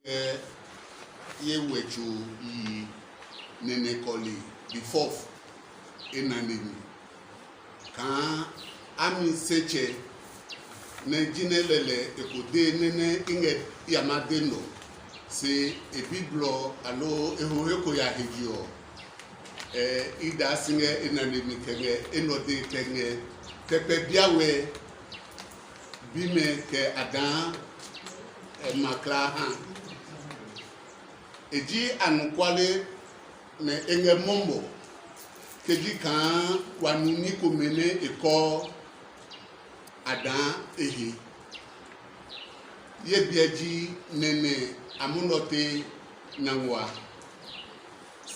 ye wechu I nene koli the fourth enanemi kan ami seche ne jinelele ekode nene inge yamadeno se ebiblo alo ehoyeko ya hejio ida singe enanemi kenge enode kenge tepe biawe bime ke adan makla han eji anukwale ne enge mombo keji kan wanuni komene eko adan ehi ye biaji nene amunote nangwa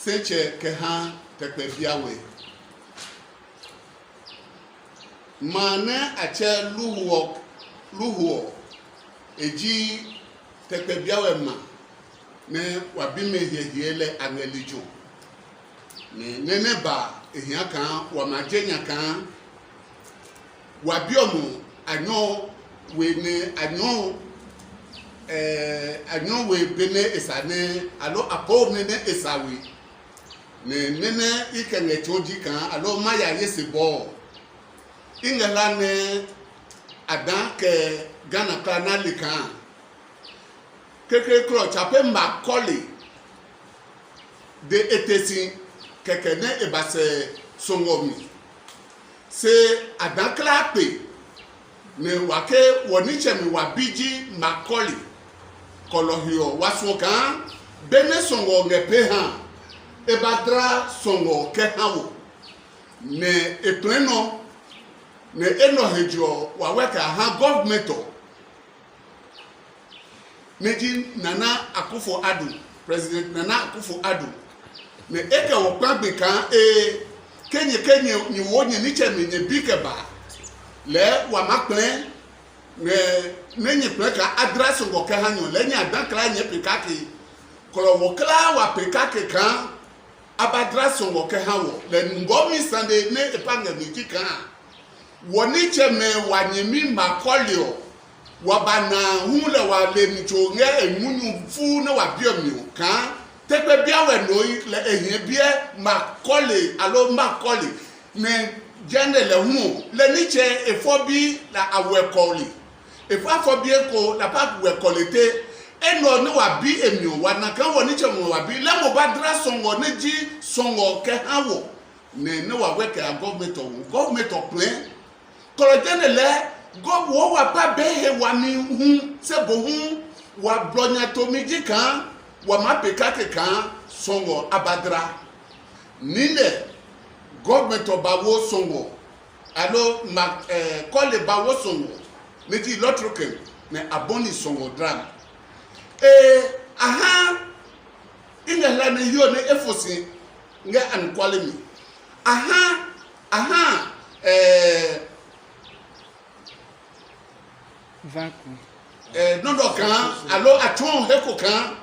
seche ke ha tepe biawe mane ache luhuo eji tepe biawe ma ne wabime hiele angelijo ne nene ba ehia kan wamajenya kan wabiomu anyo we ne anyo we bene esane alo apo nene esawe ne nene ikenge choji kan alo maya yesebo ingala ne adan ke Ghana kanali kan keke kro chape makoli de etesi keke ne ebase songomi se adankla pe ne wake wonichemi wabiji makoli kolohio wasokan bene songo ngepe han ebadra songo ke hawo ne epleno ne eno hejo waweka ha government Neji Nana Akufo-Addo, President Nana Akufo-Addo, ne eke wopagbe kan kenye ni wonye niche menye bikeba le wamakple ne nye pleka adresse ngoke hanyo le nye adankla nye pikaki kolo wokla wa pikaki kan abadresse ngoke hawo le ngomi sande ne epanga niki kan woniche me wanyemi makolio wabana hule wa le micho nge emunyu fu na wabiomio kan tepe biawe noi le ehie bie makole alo makole ne jende le hu le niche efobi la awekoli efo afobi eko la pa wekolete eno ne wabi emio wanaka woni che mo wabi le mo badra songo neji songo ke hawo ne waweke a government of plan kolojene le go wo wa pa behe wa mi hu se bo hu wa blonya to miji kan wa mapeka ke kan songo abadra nile government obawo songo alo ma kole bawo songo meji lotroken ne aboni songo drag aha inga la ne yo ne efosi nga an kwale mi aha nondo kan alo aton heko kan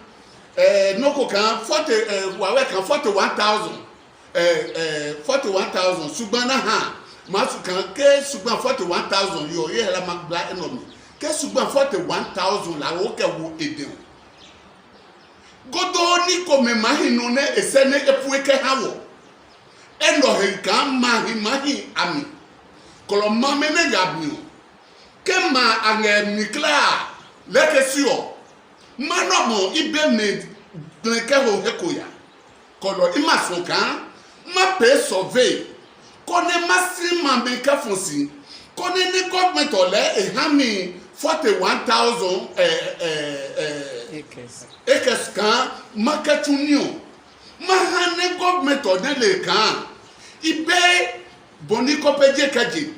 noko kan 40 wawe kan 41,000 subana ha masu kan ke suban 41,000 yo ye la magba enomi ke suban 41,000 la wo ke wo eden godo ni ko me mahinu ne esene epueke hawo eno he kan mahi ami kolo mame ne gabnu kema ange mikla lekesio manomo ibe me dneke ho hekoya kolo imasokan ma pe survey kone masima be kafonsi kone ni government ole ehami 41,000 acres kan makatunion mahane government ole le kan ibe boniko peje kaji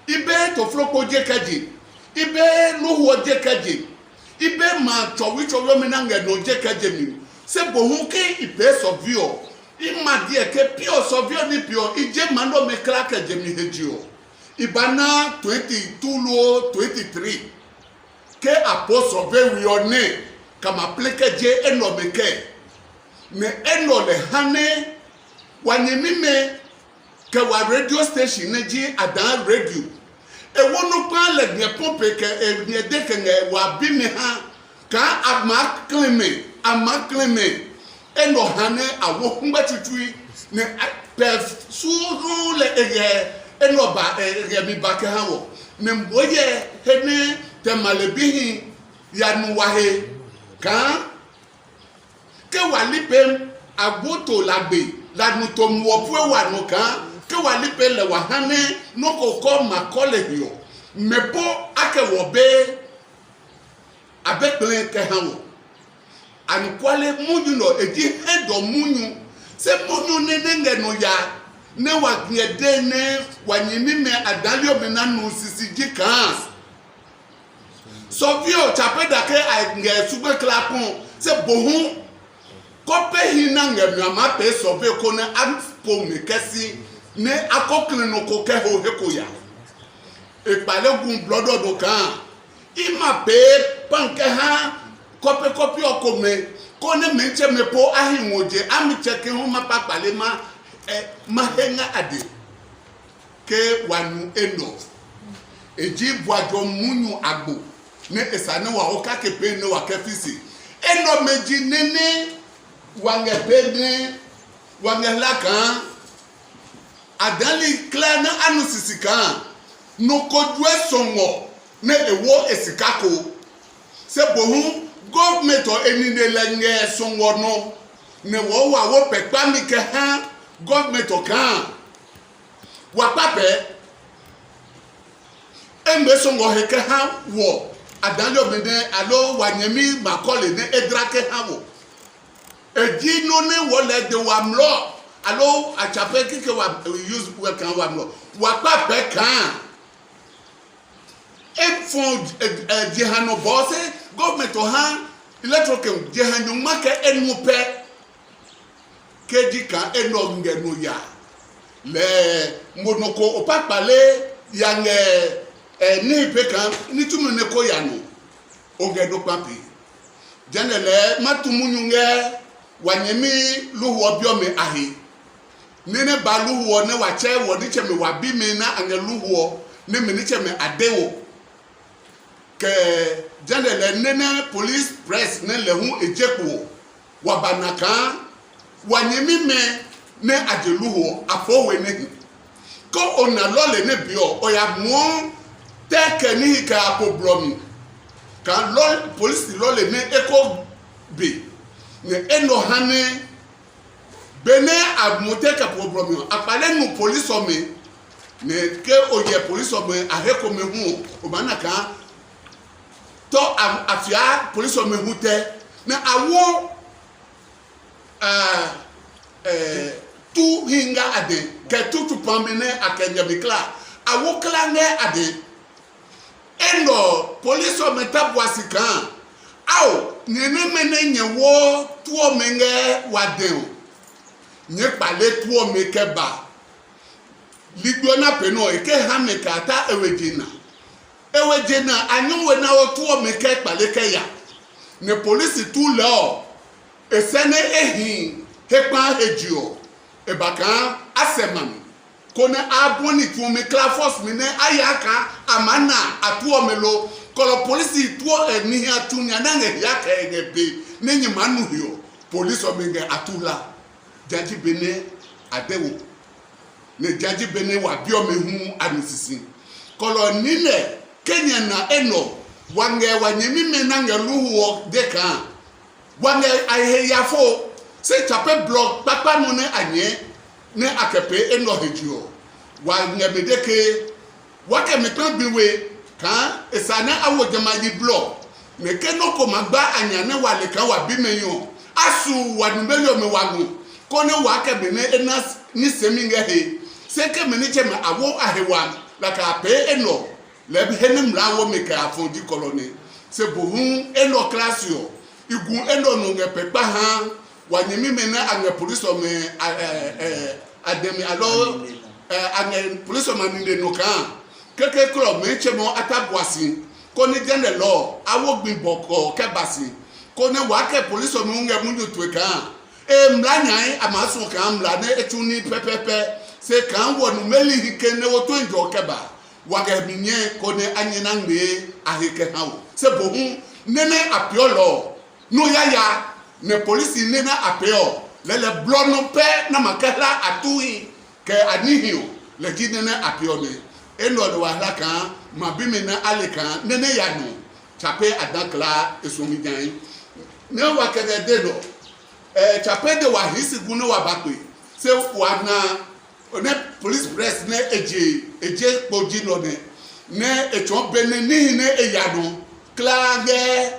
ibe to floko je kaji ibe luhu je kaji ibe ma chowi mena ngeno je kaji mi se bohun ke ibe sovio ima die ke pio sovio ni pio ije mando me kraka je mi hejio ibana 22 lo 23 ke apostle be wi one kama pleke je eno meke me eno le hane wanyemime ke wa radio station neji adan radio e wono pa le gbe pompe ke e de ke wa bi mi ha ka amakleme eno hane awo ngbetutui ne suru le eno ba mi bake hawo ne mboye hene temalebihi ya nuwahe ka ke walipem agoto lagbe lanuto muopu wanu ka ke walipe le wahane no kokko makole bio mepo akewo be abekle ke hawo ankwale munyu no eji hedo munyu se munyu ne no ya ne wa ngede ne wanyimi me adalio me na no sisi jikan sovio chapeda ke nge sugbe klapon se bohun kope hina nge ma pe sobe ko na ampo me kesi ne akokle no ko ke ho hekoya epalegun blodo do kan ima pe panke ha kopi okome ko ne menche mepo ahinwoje ami cheke ho mapa pale ma henga ade ke wanu eno eji buajo munyu agbo ne esane wa oka kepe ne wa kefisi eno meji nene wange pede wange lakan adali klana anu sisikan no kodwe songo ne ewo esikako se bohun government o enine lenge songo no ne wo wa wo pepa mi ke han government o kan wa pape embe songo he ke han wo adanyo bede alo wanyemi makole ne edrake han wo eji no ne wo le de wa mlo alo achape kike wa use we kan wa mlo wa pape kan fond jehano bosse government o han electrical jehano make enu pe kejika eno ngenu ya le monoko opapale yange ni pe kan ni tumu ne ko ya no ogedo papi janele matumunyunge wanyemi luhu obiome ahi nene baluhu ne wache wodi cheme wabi me na angeluhu ne me cheme adewo ke janele nene police press ne lehu ejepo wabanaka wanyemi me ne ajeluhu afowe ne ko ona lole ne bio oya mu teke ni ka apoblomi kan lol police lole ne eko be ne eno hane bene amoteka problemi apale nu police ome ne ke oye police ome aheko me hu obanaka to afia police ome hute na awo tu hinga ade ke tu pambene akenya mikla awo kla ne ade eno police ome tabwasi kan aw nene mene nyewo tuo menge wadeo nye pale tuo meke ba ligbo na peno eke hameka ata ewejina anyuwe na o tuo meke pale ke ya ne police tu lo esene ehin hepa hejio ebaka aseman kone aboni tuo mekla force mine ayaka amana atuo melo kolo polisi tuo ni atunya nange yaka engebe nenyi manu hiyo police omenge atula jaji bene adewo ne jaji bene wa biome hu anisisi kolo nile Kenya na eno wange wanyemi menange luhuo deka wange ayeyafo se chape blog papa no ne anye ne akepe eno hejio wange medeke wake mekan biwe kan esana awo jamaji blog me kenoko magba anyane wale kan wa bimeyo asu wanumeyo me wagu kone wake bene enas ni seminge he seke meniche me awo ahewan laka pe eno lebi henem rawo me ka afondi koloni se bohun eno klasio igun eno no ngepepa ha wanyemi mena ange police o me ademi alo ange police o maninde no kan keke kro me chemo atabuasi koni jene lo awogbin boko kebasi koni wake police o me nge mundu tweka mlanyan amaso kan mlane etuni pepepe se kan wonu meli hikene woto njo keba waga minye kone anyina ngbe ahike hawo se bohun nene apiolo no yaya ne polisi nena apio le blono pe na makala atui ke anihio le ji nene apio ne eno do wala kan mabime na ale kan nene yanu chape adankla esomidan ne wa kede dedo chape de wa hisi gunu wa bakwe se wa na ne police press ne eje poji no ne echo bene ni ne eyanu klage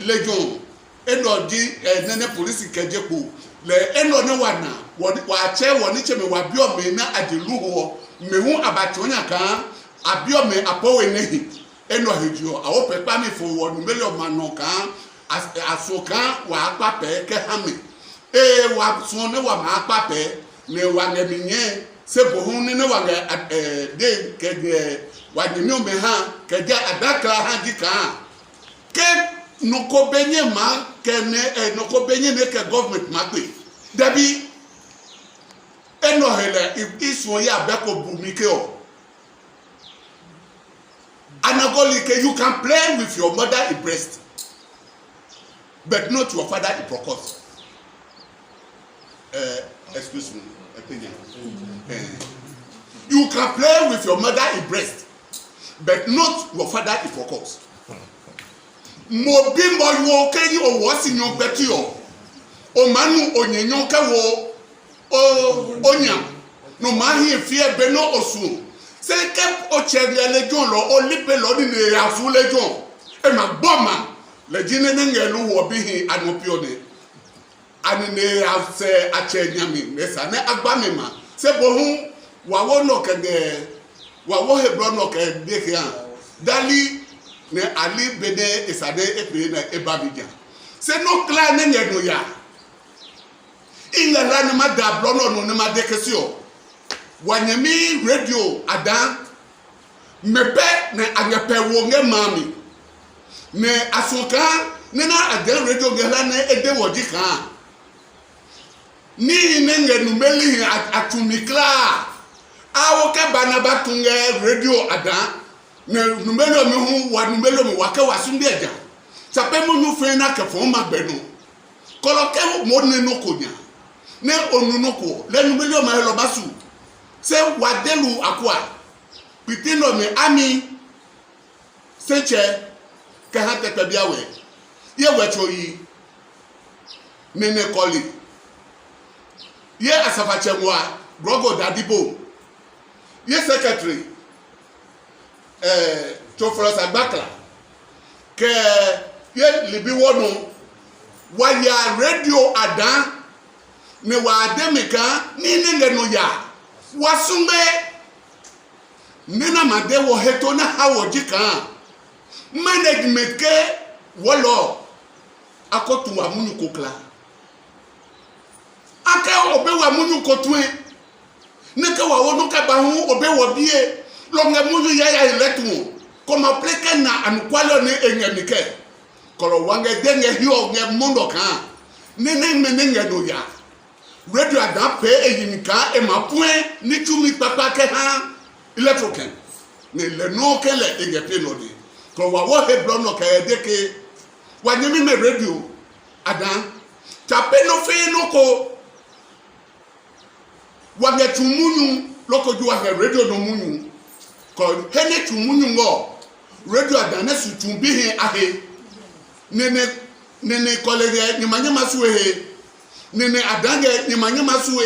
legion eno di nene police kejepo le eno ne wana wa che woni cheme wa bio me na adelu ho mehu abatonya kan abio me apowe nehi eno hejuo awo pepa mi fo wonu mele mano kan asokan wa apape ke hame wa so ne wa ma apape ne wa ngeminye se bohun ne wa de ke wa nyemi me ha ke ja adakla ha di kan ke noko benye ma ke ne noko benye ne ke government ma pe dabi eno hele isu ya beko bumike o anagolike you can play with your mother in breast but not your father in prokos excuse me opinion you can play with your mother in breast but not your father in prokos mo bimbo yo keyi o wo si nyon beti o manu onyenyon ka wo onya no mahi fie be no osu se ke o chebia lejon lo o lipe lo ni ne afu lejon e ma gboma le jine ne ngelu wo bihi anopio de ani ne afse achenyami mesa ne agbamema se bohun wa wo no kege wa wo hebro no ke de ke an dali ne ali bede esade epe na ebabija se no kla ne ngenu ya ingala ne ma da blono no ne ma de kesio wanyemi radio adan mepe ne anyepe wo nge mami ne asoka ne na adan radio ngala ne ede wodi kan ni ne ngenu meli atumikla awo ke banaba tunge radio adan ne numelo mi hu wa numelo mi wa ke wasumbi eja sape mo nu fe na ke fo ma gbenu kolo ke mo ne no konya ne onu no ko le numelo ma lo basu se wadelu akwa pitino mi ami seche ka ha te bia we ye wecho yi nene koli ye asafache mwa brogo dadibo ye secretary Tofros Agbakla ke ye libi wonu wa ya radio adan ne wa ademika ni ngeno ya wasumbe nina made wo heto na hawo jikan management ke wolo akotu wa munu kokla aka obe wa munu kotue ne ka wa wonu ka ba hu obe wo bie longa munu ya eletu koma pleke na ankwalo ne enyamike kolo wange denge hiyo nge mundo kan nene menenge no ya radio adape eyimika e mapue ni tumi papa ke ha electroken ne le no kele egepe no de ko wa wo he blono ka edeke wanyemi me radio adan tape no fe no ko wange tumunyu loko juwa he radio no munyu ko hene tumunyu ngo radio adan na su tumbi he ahe nene kolege ni manyama suwe nene adange ni manyama suwe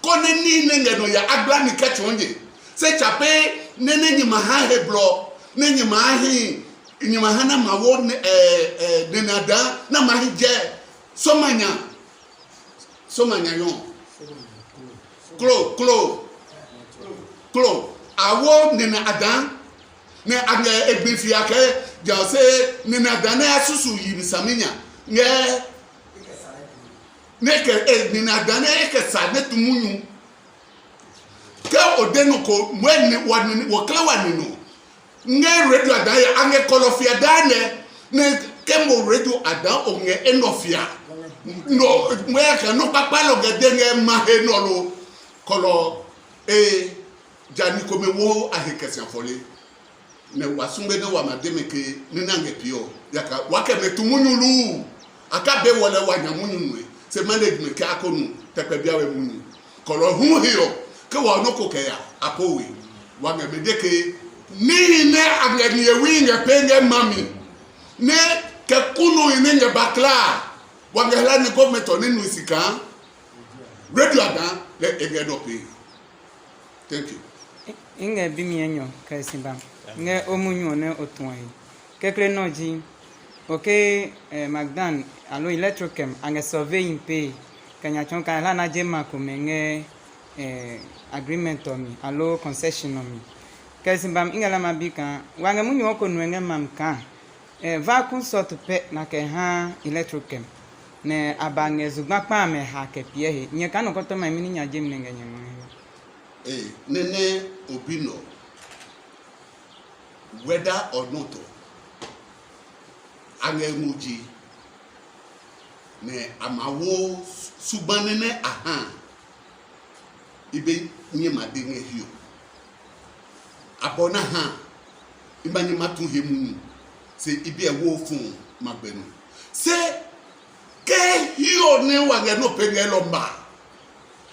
ko neni ngeno ya agla ni kachonje se chape nene ni mahahe blo neni mahi ni mahana mawo nene ada na mahije somanya yon klo awo nene adan ne age egbefi ake jase nene adan na asusu yibisaminya neke nene adan eke sa netumunyu ke odenu ko mweni wakle waninu nge radio adan ya ange kolofia dane ne kembo radio adan onge enofia no mweka no papalo gedenge mahe nolo kolo jani komewo ahekesi afole ne wasumbe ne wamademe ke ninange pio yaka wake metumunyulu aka be wole wanyamunyunwe se management ka akonu tekpebia we munyu kolo hu hiyo ke wa no kokeya apowe wange medeke ni ne ageni ewinge penge mami ne ke kunu inenge bakla wange hala ni government onu isika radio ada le egedo pe. Thank you. Inge bimienyo kaisimba nge omunyo ne otunwahi kekle noji oke magdan alo electrochem ange surveying pay kanya chonka la na jema ko menge agreement omi alo concession omi kaisimba inge la mabika wange munyo oko nwenge mamka va kun sort pe na ke ha electrochem ne abange zugba pa me ha ke pie he nye kanu koto ma mini nya jem nenge nyemo nene obino whether or not angemuji ne amawo subanene aha ibe nyema dinge hiyo abona ha imani matu hemu se ibe ewo fun magbenu se ke hiyo ne wange no pengelo mba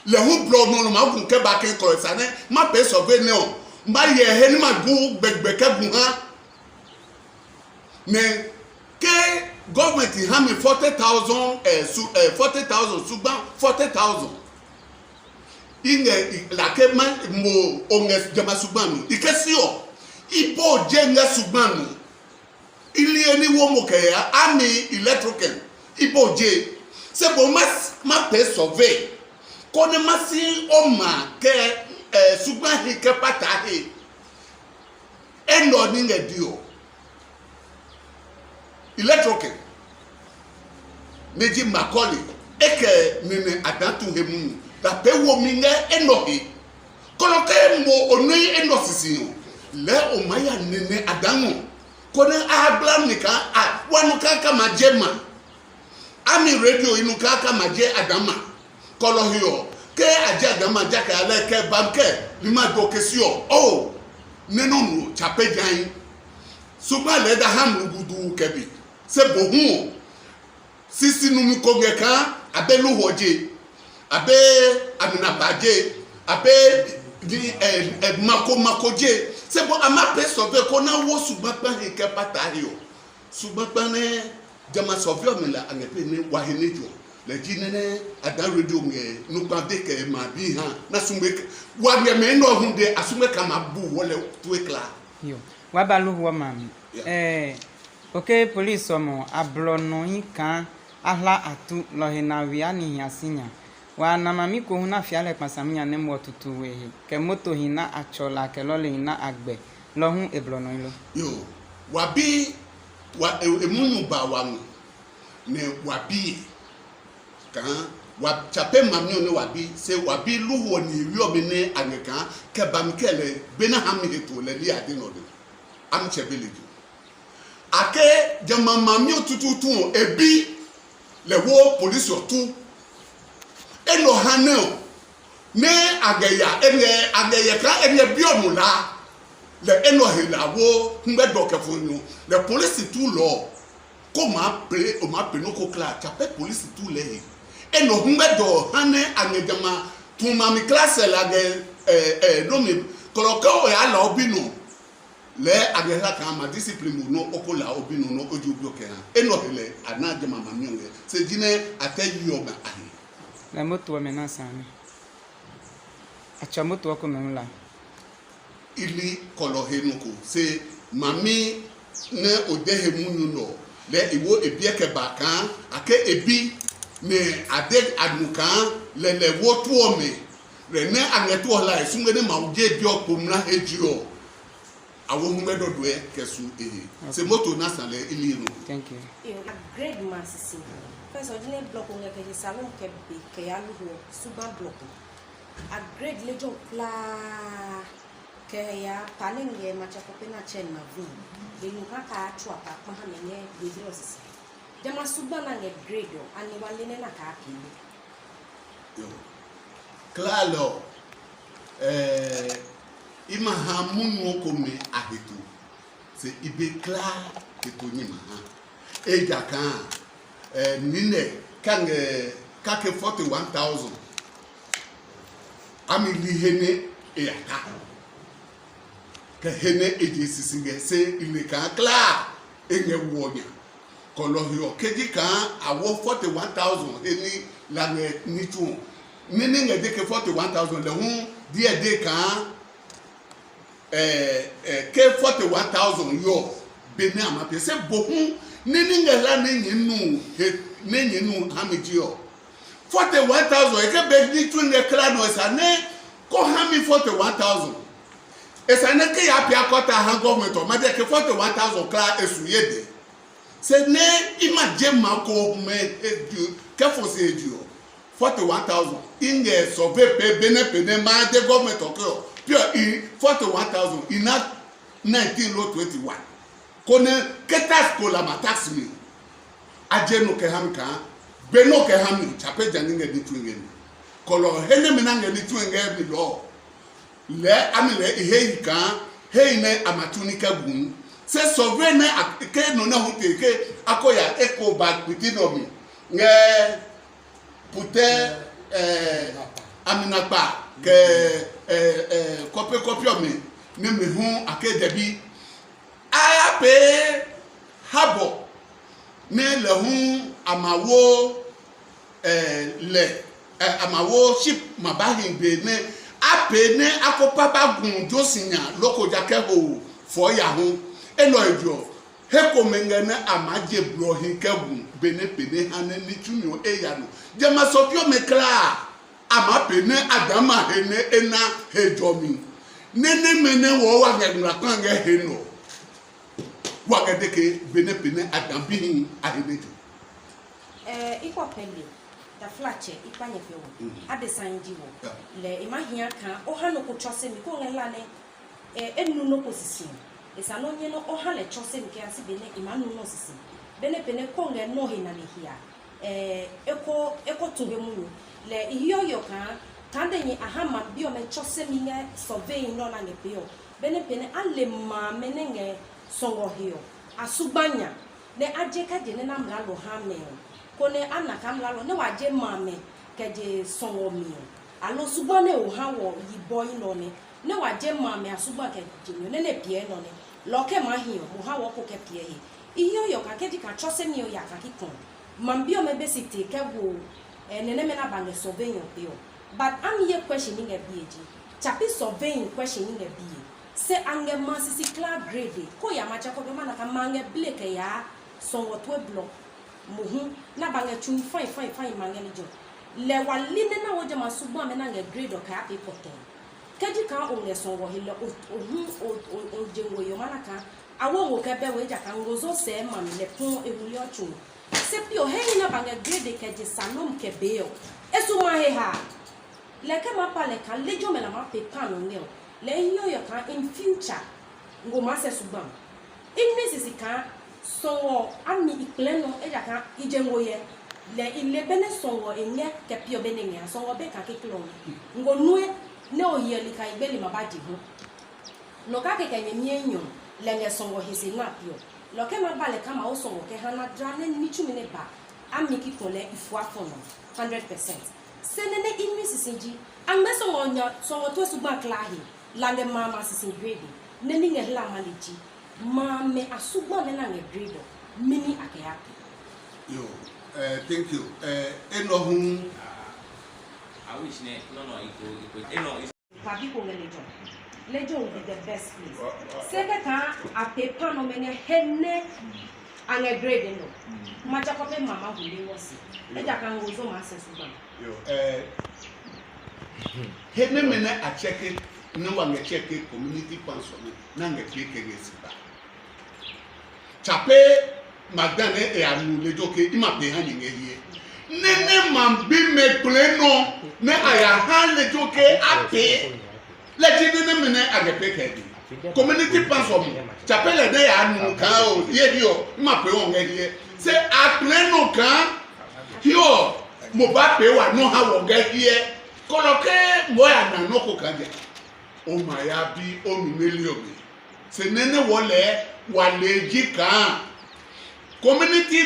le hu blog no ma gun ke ba ke ko sane ma pe so be ne o mba ye he ni ma gu gbegbe ke gun ha ne ke government ha mi 40,000 40,000 suban 40,000 inge la ke ma mo onge jama suban ikesi o ibo jenga suban ili eni wo mo ke ya ami electrical ibo je se bo ma pe survey kone masi oma ke sugba hi ke pata hi eno ni ngedio electrical meji makoli eke nene adantu hemu da pe wo mi nge eno hi kono ke mo oni eno sisi le o maya nene adanwo kone ablam nika a wanu kaka majema ami radio inu kaka maje adama kolo hiyo ke aja adama jaka ale ke banke ni ma do kesio oh nenu chape jan suba le da ham lugudu kebi se bohun sisi nu mi ko geka abelu hoje abe amina baje abe di makoje se bo ama pe sove ko na wo suba pa ke pata hiyo suba pa ne jama sove mi la angepe ni wahinejo le jinene ada radio nge nukwa de ke ma bi ha na sumbe wa nge me no hunde asume kama bu wole tuekla yo wa balu wa mami okay police omo ablono yin kan ahla atu lohina wi ani yasinya wa na mami ko huna fiale pasaminya ne mo tutu we ke moto hina achola ke lole hina agbe lohun eblono ilo yo wa bi wa emunu ba wa ne wa bi kan wa chape mamni ne wa bi se wa bi luho ni wi obi ne aneka ke bamkele bena ham heto le li ade no de am chebeleju ake jama mami otututu ebi le wo police otu eno hanel ne ageya ka ene bi omula le eno hela wo ngbe dokefunu le police tu lo ko ma pe no ko kla chape police tu le eno ngbe do hane angejama tu mami classe la ge no mi koloka o ya la obinu le agela kan ma discipline no okola obinu no oju bloke ha eno hele anajama mami nge se jine ateyi oba ahi la moto wa mena sana acha moto wako menula ili kolo henuko se mami ne odehe munu no le iwo ebieke bakan ake ebi ne ade adukan le wo tuome re ne anetu ola esunge ne mauje bi opomra ejiro awo humedo doe kesu se moto na sale ili no. Thank you. Grade masisi first ordinary block on ke salon ke ya lu suba block a grade lejo pla ke ya palinge macha ko pena chen na vu de nu ka atu apa pa ha menye de osisi jama suba na nge grade o ani wale ne na ka akili yo claro ima ha munu ko me ahetu c'est ibekla ketonyima eja kan nine kan kake 41,000 ami lihene eyaka ke hene eje sisinge se ile kan kla enye wonya kolohio keji kan awo 41,000 eni la ni tu nini nge de ke 41,000 le hun die de kan ke 41,000 yo beni amape se bohun nini nge la nenye nu hamiji yo 41,000 eke be ni tu nge kla no esa ne ko hami 41,000 esa ne ke ya pia kota ha government o ma de ke 41,000 kla esu yede se ne imagine mako me edu ke fo se edu 41,000 inge survey pene ma de government o ko pure 41,000 ina 1921 kone keta skola ma tax me ajeno ke hamka beno ke hami chape janinge di twingeni kolo hene menange di twinge mi lo le amile ihe kan heine amatunika gun se survey na ke no na hote ke akoya eco bag within of me nge pute aminapa ke copy of me ne me hu akedebi aya pe habo ne le hu amawo amawo ship mabahin be ne ape ne akopapa gun josinya loko jake ho fo ya hu eno ejo heko mengene amaje blohin kegun benepene hane ni tunyo eyano jema sopio mekla ama pene adama hene ena hejomi nene mene wo wa ngegna kan nge heno wa gedeke benepene adambihin ahenejo iko pele da flache ipanye fe wo adesanji wo le imahia kan o hano ko twase mi ko ngela ne enu no position esa no nye no o hale twase mi ke asi bene imanu no sisi bene pene ko nge no he na ne hia eko tumbe mu le hiyo yo kan de ni ahama bi o me twase mi nge survey no na ne peo bene pene ale ma menenge songo hiyo asubanya ne ajeka je ne na mlalo ha me kone ana kamlalo ne waje mame keje songo mi alo subone o ha wo yibo ino ne waje mame asuba keje ne pie no ne loke ma hiyo mo ha wo ko ke pie yi iyo yo ka keji ka chose mi o ya ka kikon mambio me besite ke wo nene me na bange survey yo pio but am ye questioning e bieji chapi surveying questioning e bie se ange masisi clear grade ko ya macha ko be mana ka mange blake ya songo to block muhu na bange chun fine mangeni jo le waline na woje masubu amena nge grade o ka paper ten keji ka o nge songo hile o jengo yo manaka awo wo ke be we ja kan gozo se ma le pon ewuli ochu se pio he na bange grade keji salom ke be yo esu ma he ha le ke ma pa le kan lejo me la ma paper no nge le yo kan in future ngo ma se subam in this kan songo ami ipleno eja kan ijengo ye le ile bene songo enye ke pio bene nya songo be ka keklo ngo nue ne o ye li kai beli mabaji ho no ka ke kenye nyenyo le nge songo hisi na pio lo ke ma bale kama o songo ke hana drane ni chumi ne ba ami ki kole ifu afono 100% senene inmi sisinji ambe songo nya songo to su ba klahi lange mama sisin grade ne ni nge la maliji mame asugba me na nge grade mini akeyapi yo thank you eno hun I wish no it eno is papi ko lejo will be the best place sebe ka a paper no mene henne ange grade no macha ko pe mama hule wosi eja kan gozo ma asesugba yo henne mene a check it no wa nge check it community pension na nge check it siba chape magdane e anu lejo ke ima pe han nge hie nene mambi me pleno ne aya han lejo ke ape leji nene mene agepe kedi community pension chape le de anu kan o ye dio ima pe on nge hie se a pleno kan hio mo ba pe wa no ha wo nge hie koloke mo ya na no ko kan dia o ma ya bi o mi million se nene wole waleji kan community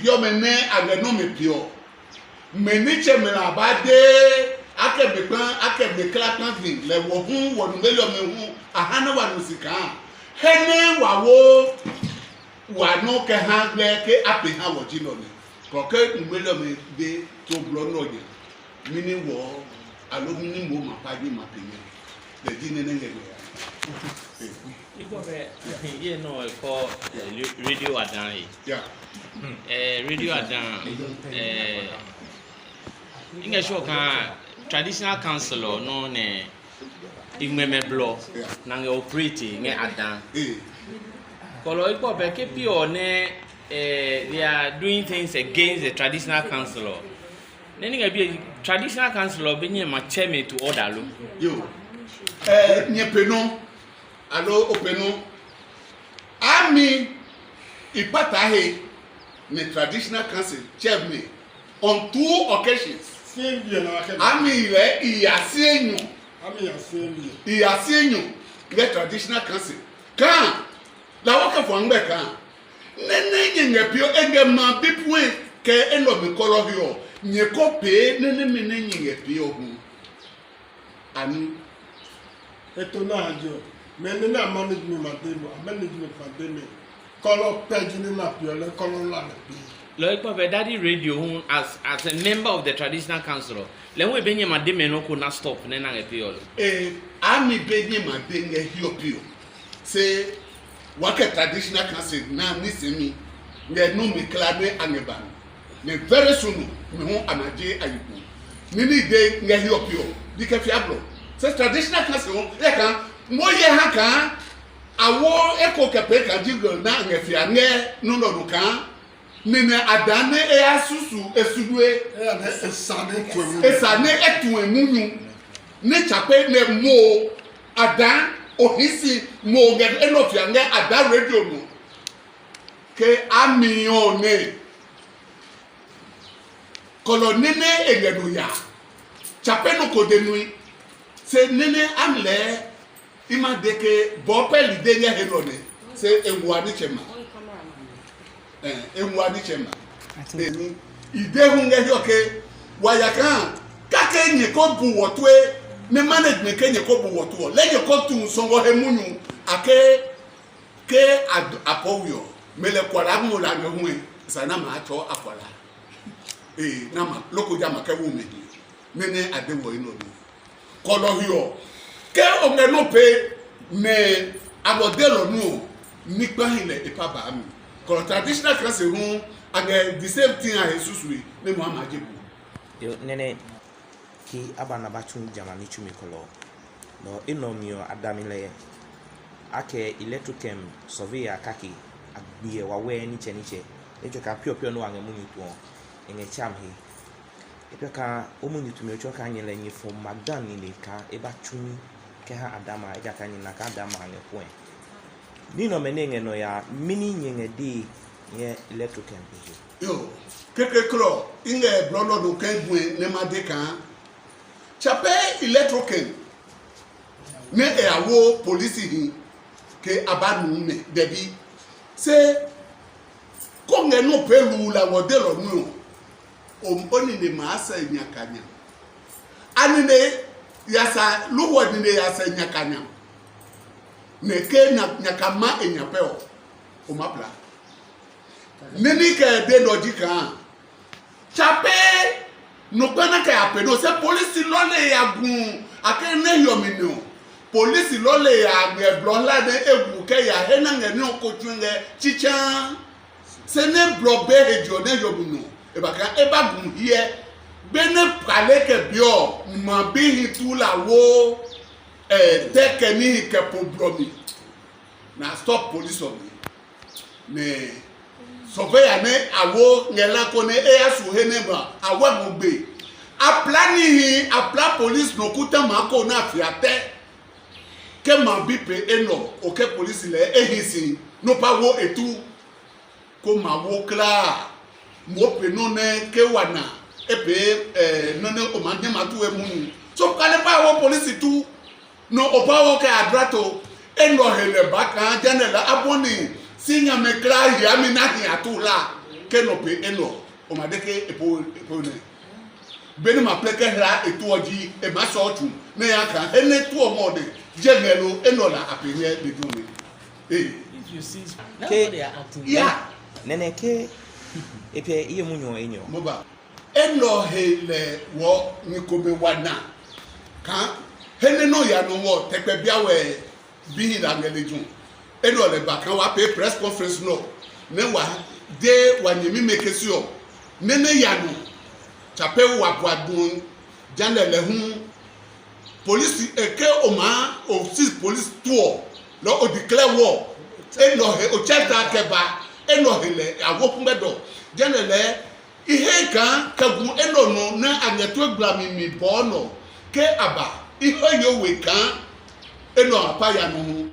biome ne ageno me bio meniche me abade akebe kla le wo hu wonu melo me hu ahana wanu sika hene wawo wanu ke ha gbe ke ape ha woji lo ni ko ke melo me de to blo no ye mini wo alo mini mo ma paji ma penye le di nene ngebe ya Iko be ye no ko radio adan yi. yeah Radio adan inga show kan traditional council no ne igmeme block na nge operate nge adan. Kolo iko be ke pio ne they are doing things against the traditional council. Neni ga bi traditional council be nye ma chairman to order lo. Yo nye peno alo openo ami ipata he ne traditional council chairman on 2 occasions ami ile iyasi enyo le traditional council kan la waka fo ngbe kan nene nye pio enge ma bipwe ke eno mi kolo hio nye ko pe nene mene nye pio hu ani eto na ajo mene na management mademe kolo pejini na pio le kolo la na bi Lo iko be daddy radio as a member of the traditional council. Le we benye mademe no ko na stop ne na epiol. Ami benye madenge hio pio. Se wake traditional council na nisemi nge no me klade angeban. Ne very soon me ho anaje ayiku. Nini de nge hio pio. Dike fiablo. Se traditional council e kan moye ha kan awo eko kepe ka jiggle na nge fia nge no kan nene adane asusu esudue esane etu emunyu ne chape ne mo adan ohisi mo nge enofia nge adan radio no ke amiyon ne kolonene egedo ya chape no kodenui se nene amle ima deke bopeli denye helone se ewu ani chema ewu ani chema eni idehu nge yoke wayakan kake nye ko bu wotwe ne management kenye ko bu wotwo leje ko tun songo hemunyu ake ke apoyo mele kwala mu la nwe sana ma acho akwala na ma loko jama ke wu me nene adewo ino ni kolo hio ke onge no pe ne abodelo nu nipa hile ipa ba mi ko traditional class hu age the same thing as Jesusui ne mo amajebu yo nene ki abana batun jamani chumi kolo no inomio adamile ake electrochem surveyor kaki agbiye wawe ni cheniche ejo ka pio no ange munyi to enge cham he epeka omunyi to mecho ka anyele nyi fo magdan ni ka eba chumi ke ha adama eja ka nyi na ka adama ange point ni no menenge no ya mini nyenge di ye electrochem yo keke kro inge blono do kengwe ne madeka chape electrochem ne e awo police hi ke abanu ne debi se ko nge no pelu la wodelo nu o oni ne ma asa nyakanya ani ne yasa luwo ni ne yasa nyakanya ne ke na nyakama enyapeo o mapla neni ke de doji kan chape no pana ka apedo se police lo le yagun akene yomino police lo le ya blola de egu ke ya hena nge ni okotunge chicha se ne blobe ejo ne yomino e ba kan e ba gun hie bene pale ke bio ma bi hitu la wo teke ni ke problemi na stop police on me surveyor ne awo ngela ko ne eyasu heneba awa gbe apla police no kuta mako na fiate ke ma bipe eno o ke police le ehisi no pa wo etu ko ma wo kla mo pe no ne ke wana epe no ne o manje matu emunu so kale pa wo police tu no o pa wo ke adrato eno hele baka janela aboni sinya mekra ya mi na hi atula kenope eno o madeke epo ne beni ma pleke hra etu oji e ma so otu na ya ka ene tu omode jegelo eno la apenye de dumi if you see now Okay. they are acting ya nene ke epe iye munyo enyo moba eno hele wo nikome wana ka hene no ya no wo tepe bia we bi la ngelejun eno le baka wa pe press conference no ne wa de wanyemi mekesio nene ya no chape wa bwadun janele hu police eke oma of six police tour lo o declare war eno he o cheta keba eno hele awopunbedo janele ihe kan kagun eno no na agneto egbami mi bo no ke aba ihe yo we kan eno apa ya no